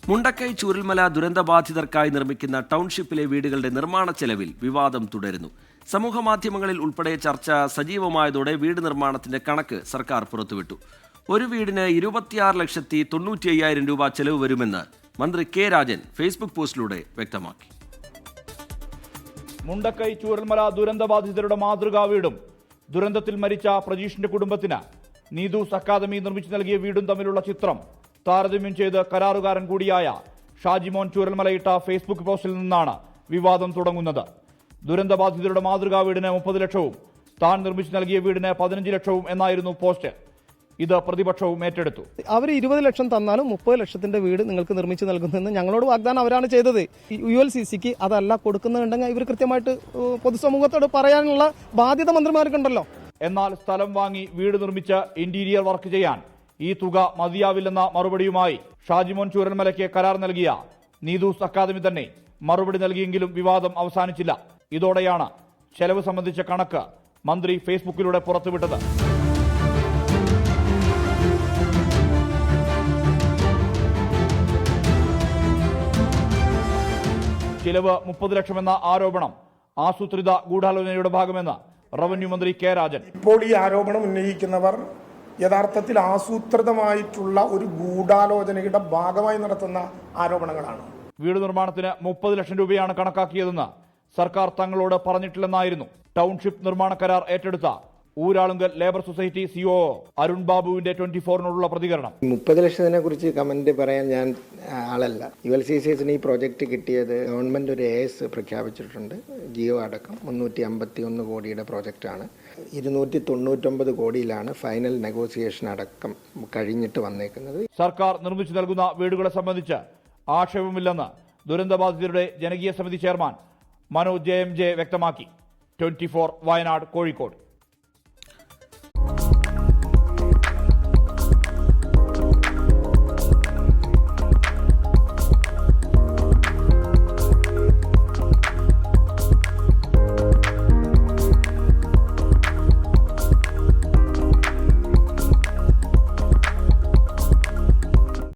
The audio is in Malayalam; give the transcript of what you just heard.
മുണ്ടക്കൈ ചൂരൽമല ദുരന്തബാധിതർക്കായി നിർമ്മിക്കുന്ന ടൗൺഷിപ്പിലെ വീടുകളുടെ നിർമ്മാണ ചെലവിൽ വിവാദം തുടരുന്നു. സമൂഹമാധ്യമങ്ങളിൽ ഉൾപ്പെടെ ചർച്ച സജീവമായതോടെ വീട് നിർമ്മാണത്തിന്റെ കണക്ക് സർക്കാർ പുറത്തുവിട്ടു. ഒരു വീടിന് 26,95,000 രൂപ ചെലവ് വരുമെന്ന് മന്ത്രി കെ രാജൻ ഫേസ്ബുക്ക് പോസ്റ്റിലൂടെ വ്യക്തമാക്കി. മുണ്ടക്കൈ ചൂരൽമല ദുരന്തബാധിതരുടെ മാതൃകാ വീടും ദുരന്തത്തിൽ മരിച്ച പ്രജീഷിന്റെ കുടുംബത്തിന് നീതൂസ് അക്കാദമി നിർമ്മിച്ചു നൽകിയ വീടും തമ്മിലുള്ള ചിത്രം താരതമ്യം ചെയ്ത് കരാറുകാരൻ കൂടിയായ ഷാജിമോൻ ചൂരൽമലയിട്ട ഫേസ്ബുക്ക് പോസ്റ്റിൽ നിന്നാണ് വിവാദം തുടങ്ങുന്നത്. ദുരന്തബാധിതരുടെ മാതൃകാ വീടിന് 30 ലക്ഷവും താൻ നിർമ്മിച്ചു നൽകിയ വീടിന് 15 ലക്ഷവും എന്നായിരുന്നു പോസ്റ്റ്. ഇത് പ്രതിപക്ഷവും ഏറ്റെടുത്തു. അവർ 20 ലക്ഷം തന്നാലും 30 ലക്ഷത്തിന്റെ വീട് നിങ്ങൾക്ക് നിർമ്മിച്ചു നൽകുന്നതെന്ന് ഞങ്ങളോട് വാഗ്ദാനം അവരാണ് ചെയ്തത്. ULCCക്ക് അതല്ല കൊടുക്കുന്നുണ്ടെങ്കിൽ ഇവർ കൃത്യമായിട്ട് പൊതുസമൂഹത്തോട് പറയാനുള്ള ബാധ്യത മന്ത്രിമാർക്കുണ്ടല്ലോ. എന്നാൽ സ്ഥലം വാങ്ങി വീട് നിർമ്മിച്ച് ഇന്റീരിയർ വർക്ക് ചെയ്യാൻ ഈ തുക മതിയാവില്ലെന്ന മറുപടിയുമായി ഷാജിമോൻ ചൂരൽമലയ്ക്ക് കരാർ നൽകിയ നീതൂസ് അക്കാദമി തന്നെ മറുപടി നൽകിയെങ്കിലും വിവാദം അവസാനിച്ചില്ല. ഇതോടെയാണ് ചെലവ് സംബന്ധിച്ച കണക്ക് മന്ത്രി ഫേസ്ബുക്കിലൂടെ പുറത്തുവിട്ടത്. ചിലവ് 30 ലക്ഷമെന്ന ആരോപണം ആസൂത്രിത ഗൂഢാലോചനയുടെ ഭാഗമെന്ന് റവന്യൂ മന്ത്രി കെ രാജൻ. ഇപ്പോൾ ഈ ആരോപണം ഉന്നയിക്കുന്നവർ യഥാർത്ഥത്തിൽ ആസൂത്രിതമായിട്ടുള്ള ഒരു ഗൂഢാലോചനയുടെ ഭാഗമായി നടത്തുന്ന ആരോപണങ്ങളാണ്. വീട് നിർമ്മാണത്തിന് 30 ലക്ഷം രൂപയാണ് കണക്കാക്കിയതെന്ന് സർക്കാർ തങ്ങളോട് പറഞ്ഞിട്ടില്ലെന്നായിരുന്നു ടൗൺഷിപ്പ് നിർമ്മാണ കരാർ ഏറ്റെടുത്ത Uralungal labour society CO Arun ബാബുവിന്റെ 24-നോടുള്ള പ്രതികരണം. 30 ലക്ഷത്തിനെ കുറിച്ച് കമന്റ് പറയാൻ ഞാൻ ആളല്ല. ULCCന് ഈ പ്രോജക്റ്റ് കിട്ടിയത് ഗവൺമെന്റ് ഒരു AS പ്രഖ്യാപിച്ചിട്ടുണ്ട്. ജിയോ അടക്കം 351 കോടിയുടെ പ്രോജക്റ്റാണ്. 299 കോടിയിലാണ് ഫൈനൽ നെഗോസിയേഷൻ അടക്കം കഴിഞ്ഞിട്ട് വന്നേക്കുന്നത്. സർക്കാർ നിർമ്മിച്ചു നൽകുന്ന വീടുകളെ സംബന്ധിച്ച് ആക്ഷേപമില്ലെന്ന് ദുരന്തബാധിതരുടെ ജനകീയ സമിതി ചെയർമാൻ മനോജ് JMJ വ്യക്തമാക്കി. 24 വയനാട്, കോഴിക്കോട്.